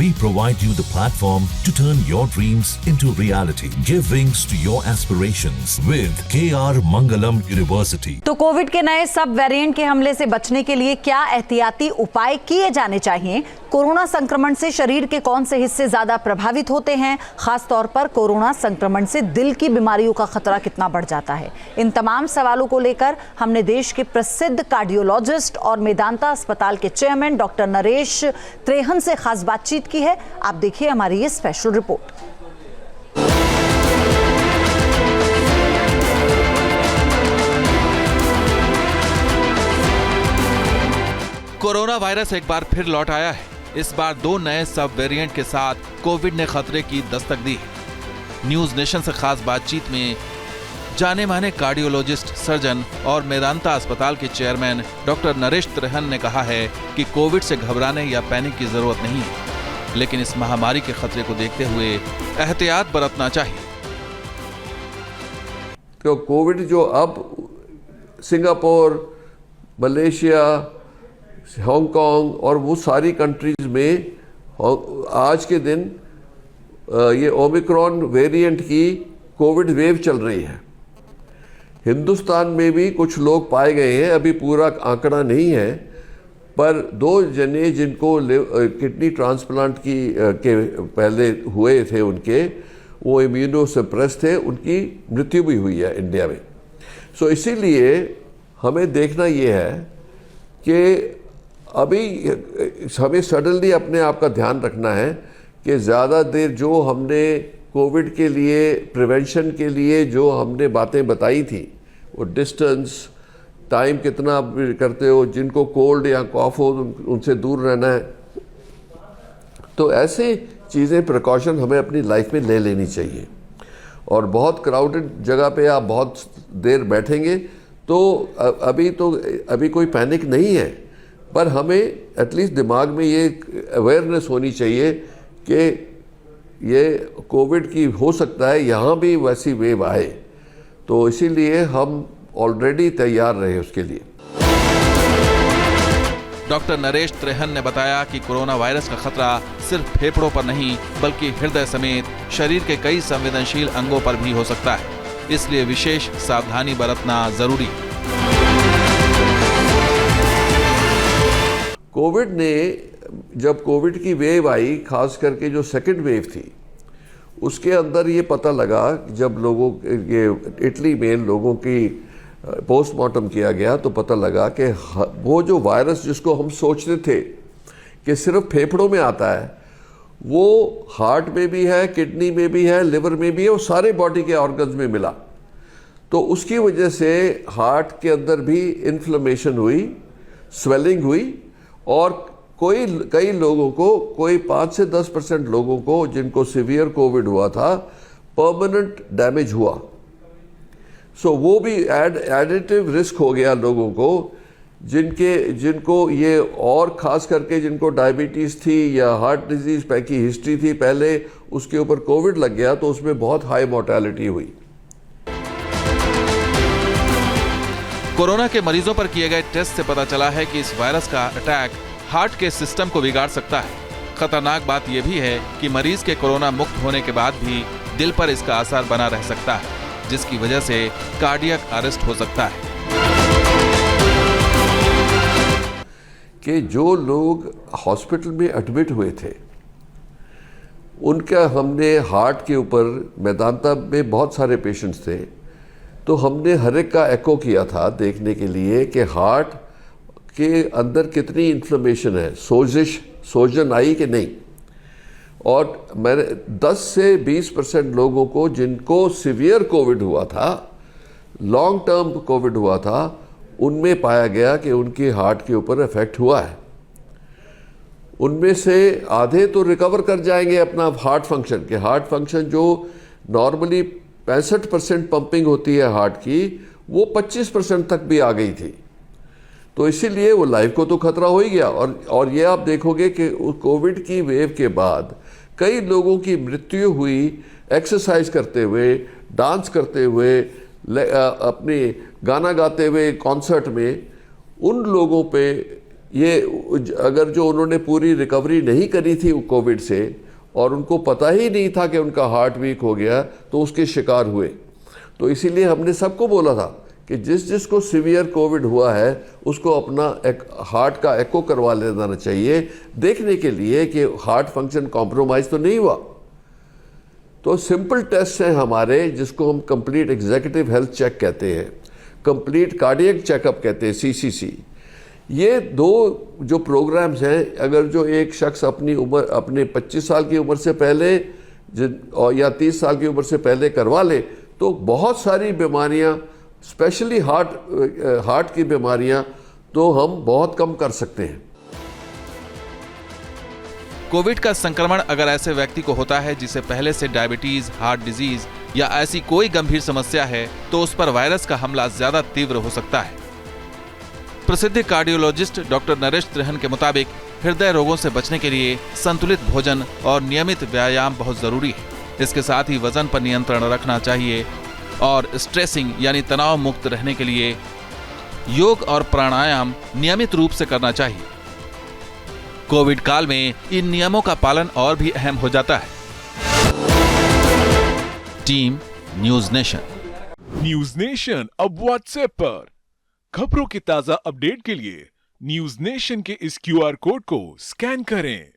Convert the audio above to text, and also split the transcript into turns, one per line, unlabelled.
We provide you the platform to turn your dreams into reality. Give wings to your aspirations with KR Mangalam University.
तो Covid के नए सब variant के हमले से बचने के लिए क्या एहतियाती उपाय किए जाने चाहिए? कोरोना संक्रमण से शरीर के कौन से हिस्से ज्यादा प्रभावित होते हैं? खास तौर पर कोरोना संक्रमण से दिल की बीमारियों का खतरा कितना बढ़ जाता है? इन तमाम सवालों को लेकर हमने देश के प्रसिद्ध कार्डियोलॉजिस्ट और मेदांता अस्पताल के चेयरमैन डॉक्टर नरेश त्रेहन से खास बातचीत की है। आप देखिए हमारी ये स्पेशल रिपोर्ट।
कोरोना वायरस एक बार फिर लौट आया है। इस बार 2 नए सब वेरिएंट के साथ कोविड ने खतरे की दस्तक दी है। न्यूज नेशन से खास बातचीत में जाने माने कार्डियोलॉजिस्ट, सर्जन और मेदांता अस्पताल के चेयरमैन डॉक्टर नरेश त्रेहन ने कहा है कि कोविड से घबराने या पैनिक की जरूरत नहीं है, लेकिन इस महामारी के खतरे को देखते हुए एहतियात बरतना चाहिए।
तो कोविड जो अब सिंगापुर, मलेशिया, हांगकांग और वो सारी कंट्रीज में आज के दिन ये ओमिक्रॉन वेरिएंट की कोविड वेव चल रही है। हिंदुस्तान में भी कुछ लोग पाए गए हैं, अभी पूरा आंकड़ा नहीं है, पर 2 जने जिनको किडनी ट्रांसप्लांट के पहले हुए थे उनके, वो इम्यूनोसप्रेस थे, उनकी मृत्यु भी हुई है इंडिया में। सो इसीलिए हमें देखना ये है कि अभी हमें सडनली अपने आप का ध्यान रखना है कि ज़्यादा देर जो हमने कोविड के लिए प्रिवेंशन के लिए जो हमने बातें बताई थी, वो डिस्टेंस, टाइम कितना करते हो, जिनको कोल्ड या कॉफ हो उनसे दूर रहना है, तो ऐसे चीज़ें प्रिकॉशन हमें अपनी लाइफ में ले लेनी चाहिए। और बहुत क्राउडेड जगह पे आप बहुत देर बैठेंगे तो अभी कोई पैनिक नहीं है, पर हमें एटलीस्ट दिमाग में ये अवेयरनेस होनी चाहिए कि ये कोविड की हो सकता है यहाँ भी वैसी वेव आए, तो इसीलिए हम ऑलरेडी तैयार रहे उसके लिए।
डॉक्टर नरेश त्रेहन ने बताया कि कोरोना वायरस का खतरा सिर्फ फेफड़ों पर नहीं बल्कि हृदय समेत शरीर के कई संवेदनशील अंगों पर भी हो सकता है, इसलिए विशेष सावधानी बरतना जरूरी है।
कोविड ने, जब कोविड की वेव आई, खास करके जो सेकंड वेव थी, उसके अंदर ये पता लगा, जब लोगों ये इटली में लोगों की पोस्टमार्टम किया गया तो पता लगा कि वो जो वायरस जिसको हम सोचते थे कि सिर्फ फेफड़ों में आता है, वो हार्ट में भी है, किडनी में भी है, लिवर में भी है, वो सारे बॉडी के ऑर्गन्स में मिला। तो उसकी वजह से हार्ट के अंदर भी इन्फ्लेमेशन हुई, स्वेलिंग हुई, और कई लोगों को, कोई 5 से 10% लोगों को जिनको सीवियर कोविड हुआ था, परमानेंट डैमेज हुआ। सो वो भी एडिटिव रिस्क हो गया लोगों को, जिनको ये, और ख़ास करके जिनको डायबिटीज़ थी या हार्ट डिजीज़ की हिस्ट्री थी पहले, उसके ऊपर कोविड लग गया तो उसमें बहुत हाई मोर्टेलिटी हुई।
कोरोना के मरीजों पर किए गए टेस्ट से पता चला है कि इस वायरस का अटैक हार्ट के सिस्टम को बिगाड़ सकता है। खतरनाक बात यह भी है कि मरीज के कोरोना मुक्त होने के बाद भी दिल पर इसका असर बना रह सकता है, जिसकी वजह से कार्डियक अरेस्ट हो सकता है।
कि जो लोग हॉस्पिटल में एडमिट हुए थे, उनका हमने हार्ट के ऊपर, मेदांता में बहुत सारे पेशेंट्स थे, तो हमने हर एक का एको किया था देखने के लिए कि हार्ट के अंदर कितनी इन्फ्लेमेशन है, सोजन आई कि नहीं। और मैंने 10 से 20% लोगों को जिनको सीवियर कोविड हुआ था, लॉन्ग टर्म कोविड हुआ था, उनमें पाया गया कि उनके हार्ट के ऊपर इफेक्ट हुआ है। उनमें से आधे तो रिकवर कर जाएंगे अपना हार्ट फंक्शन जो नॉर्मली 65% पंपिंग होती है हार्ट की, वो 25% तक भी आ गई थी। तो इसीलिए वो लाइफ को तो खतरा हो ही गया। और ये आप देखोगे कि कोविड की वेव के बाद कई लोगों की मृत्यु हुई एक्सरसाइज करते हुए, डांस करते हुए, अपने गाना गाते हुए कॉन्सर्ट में। उन लोगों पे ये अगर जो उन्होंने पूरी रिकवरी नहीं करी थी कोविड से और उनको पता ही नहीं था कि उनका हार्ट वीक हो गया तो उसके शिकार हुए। तो इसीलिए हमने सबको बोला था कि जिसको सीवियर कोविड हुआ है उसको अपना एक हार्ट का एको करवा लेना चाहिए, देखने के लिए कि हार्ट फंक्शन कॉम्प्रोमाइज तो नहीं हुआ। तो सिंपल टेस्ट हैं हमारे, जिसको हम कंप्लीट एग्जीक्यूटिव हेल्थ चेक कहते हैं, कंप्लीट कार्डियक चेकअप कहते हैं, CCC। ये दो जो प्रोग्राम्स हैं, अगर जो एक शख्स अपनी उम्र अपने 25 साल की उम्र से पहले और या 30 साल की उम्र से पहले करवा ले तो बहुत सारी बीमारियां, स्पेशली हार्ट की बीमारियां तो हम बहुत कम कर सकते हैं।
कोविड का संक्रमण अगर ऐसे व्यक्ति को होता है जिसे पहले से डायबिटीज, हार्ट डिजीज या ऐसी कोई गंभीर समस्या है तो उस पर वायरस का हमला ज्यादा तीव्र हो सकता है। प्रसिद्ध कार्डियोलॉजिस्ट डॉक्टर नरेश त्रिहन के मुताबिक हृदय रोगों से बचने के लिए संतुलित भोजन और नियमित व्यायाम बहुत जरूरी है। इसके साथ ही वजन पर नियंत्रण रखना चाहिए और स्ट्रेसिंग यानी तनाव मुक्त रहने के लिए योग और प्राणायाम नियमित रूप से करना चाहिए। कोविड काल में इन नियमों का पालन और भी अहम हो जाता है। Team news nation.
News nation अब व्हाट्सएप पर खबरों की ताजा अपडेट के लिए न्यूज नेशन के इस QR कोड को स्कैन करें।